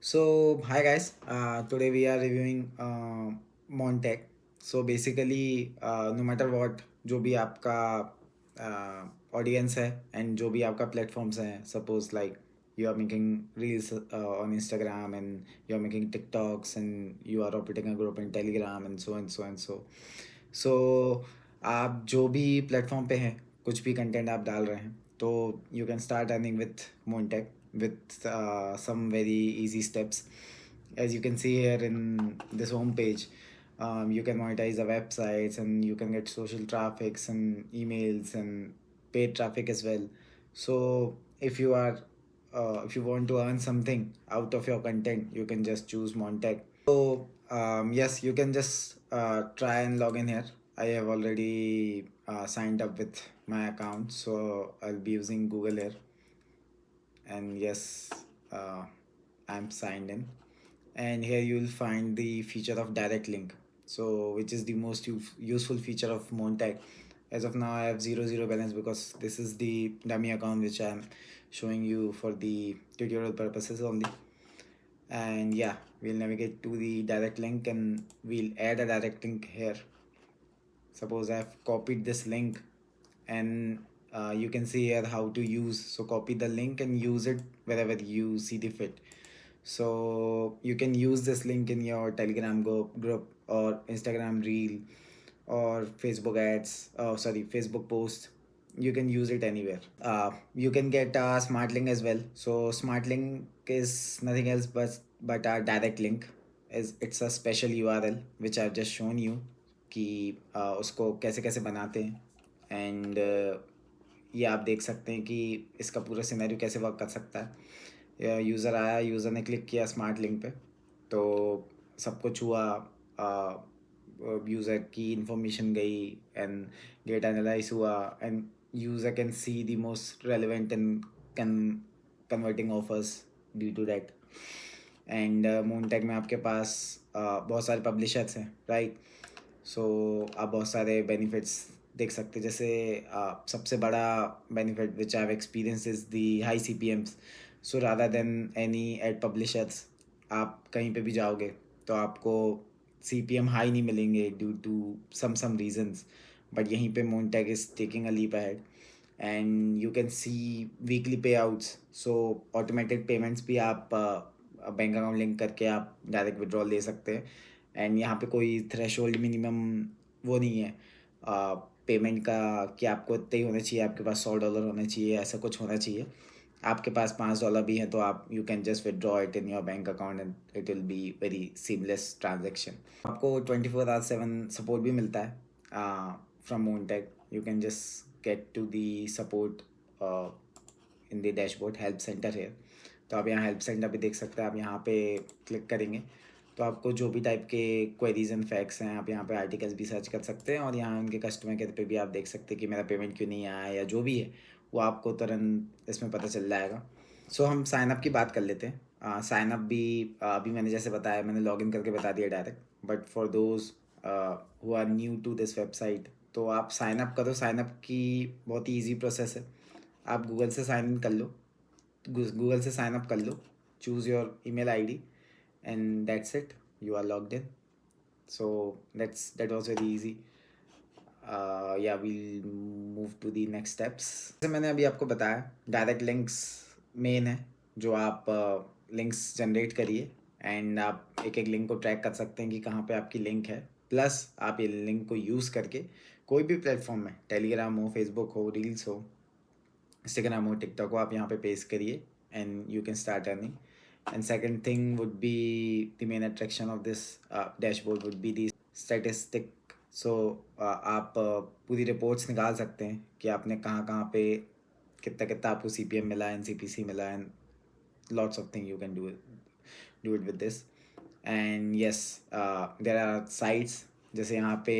So, hi guys. Today we are reviewing Montec. So basically, no matter what, जो भी आपका audience है and जो भी आपका प्लेटफॉर्म्स हैं, suppose like you are making reels on Instagram and you are making TikToks and you are operating a group in Telegram and so and so and so. So आप जो भी platform पे हैं, कुछ भी कंटेंट आप डाल रहे हैं, तो you can start earning with Montec with some very easy steps. As you can see here in this home page, you can monetize the websites and you can get social traffics and emails and paid traffic as well. So if you want to earn something out of your content, you can just choose Montec. So yes, you can just try and log in here. I have already signed up with my account, so I'll be using Google here. And yes, uh, I'm signed in. And here you will find the feature of direct link, so which is the most useful feature of Montag. As of now I have zero balance because this is the dummy account which I'm showing you for the tutorial purposes only. And yeah, we'll navigate to the direct link and we'll add a direct link here. Suppose I've copied this link, and you can see here how to use. So copy the link and use it wherever you see the fit. So you can use this link in your Telegram group or Instagram reel or Facebook ads, oh sorry, Facebook post. You can use it anywhere. You can get a smart link as well. So smart link is nothing else but a direct link. Is It's a special URL which I've just shown you कि उसको कैसे कैसे बनाते हैं. And ये आप देख सकते हैं कि इसका पूरा सिनेरियो कैसे वर्क कर सकता है. यूज़र आया, यूज़र ने क्लिक किया स्मार्ट लिंक पे, तो सब कुछ हुआ. यूज़र की इंफॉर्मेशन गई एंड गेट एनालाइज हुआ and user can see the most relevant and can converting offers due to that. And Montag में आपके पास बहुत सारे पब्लिशर्स हैं, राइट. सो आप बहुत सारे बेनिफिट्स देख सकते हैं. जैसे सबसे बड़ा benefit which I have experience is the high CPMs. So rather than any ad publishers, आप कहीं पे भी जाओगे तो आपको CPM हाई नहीं मिलेंगे due to some reasons. But यहीं पे Montag is taking a leap ahead and you can see weekly payouts. So automated payments भी आप बैंक अकाउंट लिंक करके आप डायरेक्ट विड्रॉल ले सकते हैं. एंड यहाँ पे कोई थ्रेशोल्ड मिनिमम वो नहीं है पेमेंट का कि आपको इतने ही होना चाहिए, आपके पास $100 होना चाहिए, ऐसा कुछ होना चाहिए. आपके पास $5 भी हैं तो आप you can just withdraw it in your bank account and it will be very seamless transaction. आपको 24/7 सपोर्ट भी मिलता है from Montag. You can just get to the support in the dashboard help centre है. तो आप यहाँ help centre भी देख सकते हैं. आप यहाँ पे क्लिक करेंगे तो आपको जो भी टाइप के क्वेरीज एंड फैक्ट्स हैं आप यहाँ पे आर्टिकल्स भी सर्च कर सकते हैं. और यहाँ उनके कस्टमर केयर पे भी आप देख सकते हैं कि मेरा पेमेंट क्यों नहीं आया या जो भी है वो आपको तुरंत इसमें पता चल जाएगा. सो हम साइनअप की बात कर लेते हैं. साइनअप भी अभी मैंने जैसे बताया, मैंने लॉगिन करके बता दिया direct. But for those who are new to this website, तो आप साइनअप करो. साइनअप की बहुत ही ईजी प्रोसेस है. आप गूगल से साइन इन कर लो, गूगल से साइन अप कर लो, choose your email ID and that's it, you are logged in. So that was very easy. या we'll move to the next steps. जैसे मैंने अभी आपको बताया, डायरेक्ट लिंक्स मेन है. जो आप लिंक्स जनरेट करिए एंड आप एक एक लिंक को ट्रैक कर सकते हैं कि कहाँ पे आपकी लिंक है. प्लस आप ये लिंक को यूज़ करके कोई भी प्लेटफॉर्म में, टेलीग्राम हो, फेसबुक हो, रील्स हो, इंस्टाग्राम हो, टिकटॉक हो, आप यहाँ पे पेस्ट करिए and you can start earning. And second thing would be the main attraction of this dashboard would be the statistic. So आप पूरी रिपोर्ट्स निकाल सकते हैं कि आपने कहाँ कहाँ पे कितना कितना आपको CPM मिला, NCPC मिला, and lots of thing you can do it with this. And yes, there are sites. जैसे यहाँ पे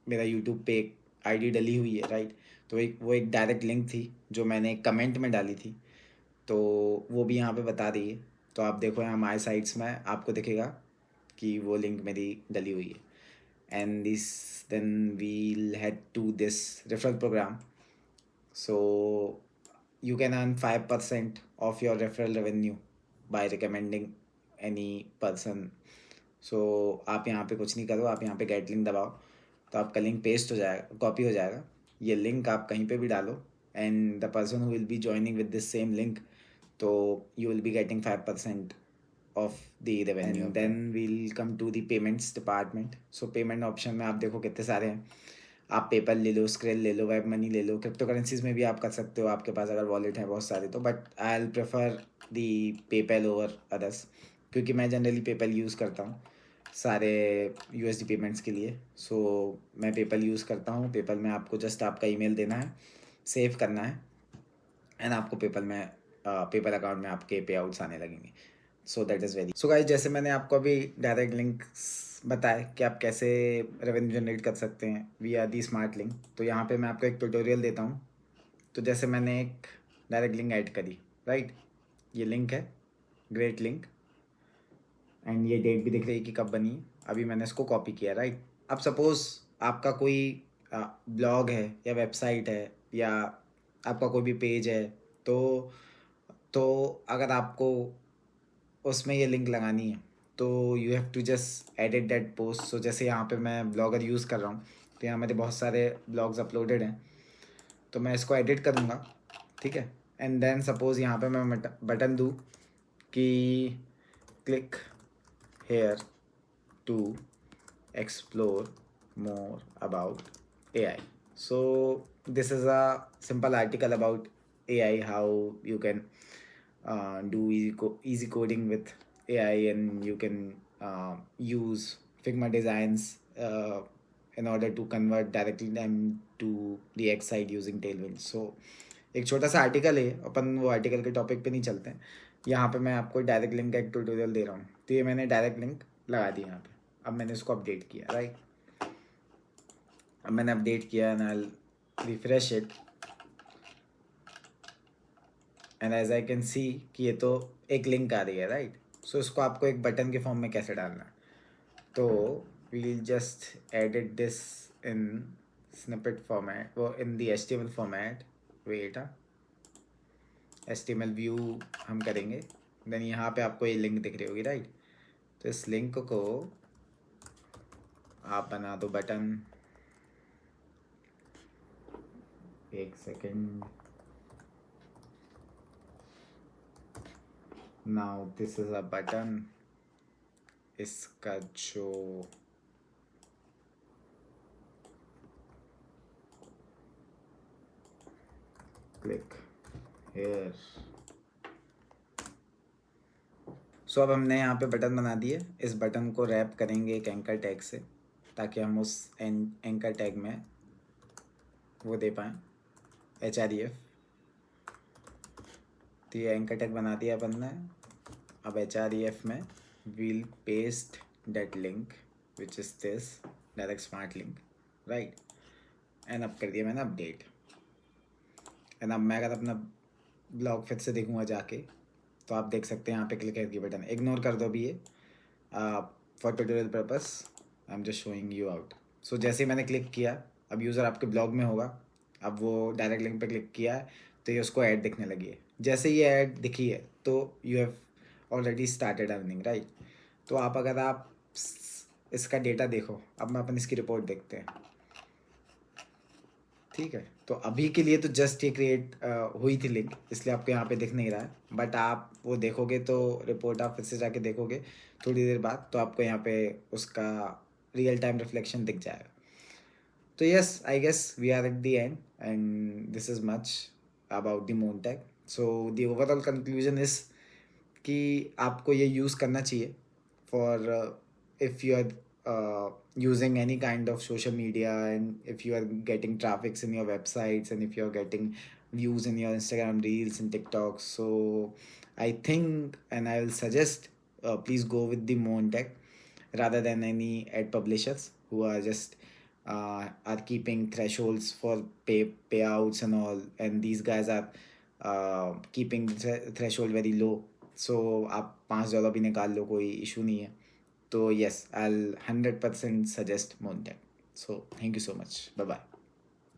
मेरा यूट्यूब पे एक आईडी डली हुई है, राइट. तो वो एक डायरेक्ट लिंक थी जो मैंने कमेंट में डाली थी, तो वो भी यहाँ पे बता दी है. तो आप देखो यहाँ माई साइट्स में आपको दिखेगा कि वो लिंक मेरी डली हुई है. And this then will head to this referral programme. सो you can earn 5% of your referral revenue by recommending any person. सो आप यहाँ पे कुछ नहीं करो, आप यहाँ पे गेट लिंक दबाओ तो आपका लिंक पेस्ट हो जाएगा, कॉपी हो जाएगा. ये लिंक आप कहीं पे भी डालो and the person who will be joining with this same link, तो you will be getting 5% of the revenue. And then we'll come to the payments department. So payment option में आप देखो कितने सारे हैं. आप पेपल ले लो, स्क्रिल ले लो, वेब मनी ले लो, क्रिप्टो करेंसीज में भी आप कर सकते हो आपके पास अगर वॉलेट है बहुत सारे तो. But I will prefer the PayPal over others, क्योंकि मैं जनरली पेपल यूज़ करता हूँ सारे यूएसडी पेमेंट्स के लिए. सो मैं पेपल यूज़ करता हूँ. पेपल में आपको जस्ट आपका ईमेल देना है, सेव करना है एंड आपको पेपल में पेपल अकाउंट में आपके पे आउट्स आने लगेंगे. So that is very. So guys, जैसे मैंने आपको अभी डायरेक्ट लिंक्स बताए कि आप कैसे रेवेन्यू जनरेट कर सकते हैं we are the smart link, तो यहाँ पे मैं आपको एक ट्यूटोरियल देता हूँ. तो जैसे मैंने एक डायरेक्ट लिंक ऐड करी, राइट, ये लिंक है, ग्रेट लिंक, एंड ये डेट भी दिख रही है कि कब बनी है. अभी मैंने इसको कॉपी किया, राइट. अब सपोज़ आपका कोई ब्लॉग है या वेबसाइट है या आपका कोई भी पेज है, तो अगर आपको उसमें ये लिंक लगानी है तो you have to just edit that post. So जैसे यहाँ पे मैं ब्लॉगर यूज़ कर रहा हूँ तो यहाँ मेरे बहुत सारे ब्लॉग्स अपलोडेड हैं, तो मैं इसको एडिट करूँगा, ठीक है. एंड देन सपोज़ यहाँ पे मैं बटन दूँ कि click here to explore more about AI. So this is a simple article about AI, how you can do easy coding with AI, and you can use Figma designs in order to convert directly them to the X side using Tailwind. So एक छोटा सा article है, अपन वो article के topic पे नहीं चलते हैं. यहाँ पे मैं आपको डायरेक्ट लिंक का एक ट्यूटोरियल दे रहा हूँ. तो ये मैंने डायरेक्ट लिंक लगा दी यहाँ पे. अब मैंने इसको अपडेट किया, राइट. अब मैंने अपडेट किया and I refresh it and as I can see कि ये तो एक लिंक आ रही है, राइट. सो इसको आपको एक बटन के फॉर्म में कैसे डालना है, तो we will just edit this in snippet format, वो in the HTML format. Wait, HTML view हम करेंगे. देन यहाँ पे आपको ये लिंक दिख रही होगी, राइट. तो इस लिंक को आप बना दो बटन. एक second. Now this is a button. इसका जो क्लिक हेयर. सो अब हमने यहाँ पे बटन बना दिए. इस बटन को रैप करेंगे एक एंकर टैग से, ताकि हम उस एंकर टैग में वो दे पाएँ HREF. तो ये एंकर टैग बना दिया अपन ने. अब HREF में we'll paste that link which is this direct smart link, right. And अब कर दिया मैंने अपडेट. एंड अब मैं अगर अपना ब्लॉग फिर से देखूँगा जाके, तो आप देख सकते हैं यहाँ पे क्लिक की बटन. इग्नोर कर दो अभी ये, for tutorial purpose I am just showing you out. So जैसे ही मैंने क्लिक किया, अब यूज़र आपके ब्लॉग में होगा. अब वो डायरेक्ट लिंक पे क्लिक किया है तो ये उसको ऐड दिखने लगी है. जैसे ये ऐड दिखी है तो you have already started earning, right. तो आप अगर आप इसका डेटा देखो, अब मैं अपन इसकी रिपोर्ट देखते हैं, ठीक है. तो अभी के लिए तो जस्ट ये क्रिएट हुई थी लिंक, इसलिए आपको यहाँ पे दिख नहीं रहा है. बट आप वो देखोगे तो रिपोर्ट आप फिर से जाके देखोगे थोड़ी देर बाद, तो आपको यहाँ पे उसका रियल टाइम रिफ्लेक्शन दिख जाएगा. तो yes, I guess we are at the end and this is much about the montage. So the overall conclusion is कि आपको ये यूज़ करना चाहिए for if you are using any kind of social media, and if you are getting traffics in your websites, and if you are getting views in your Instagram reels and TikToks. So I think, and I will suggest, please go with the Montech rather than any ad publishers who are just are keeping thresholds for payouts and all, and these guys are keeping the threshold very low. So आप $5 भी निकाल लो, कोई issue नहीं है. So yes, I'll 100% suggest Montech. So thank you so much. Bye bye.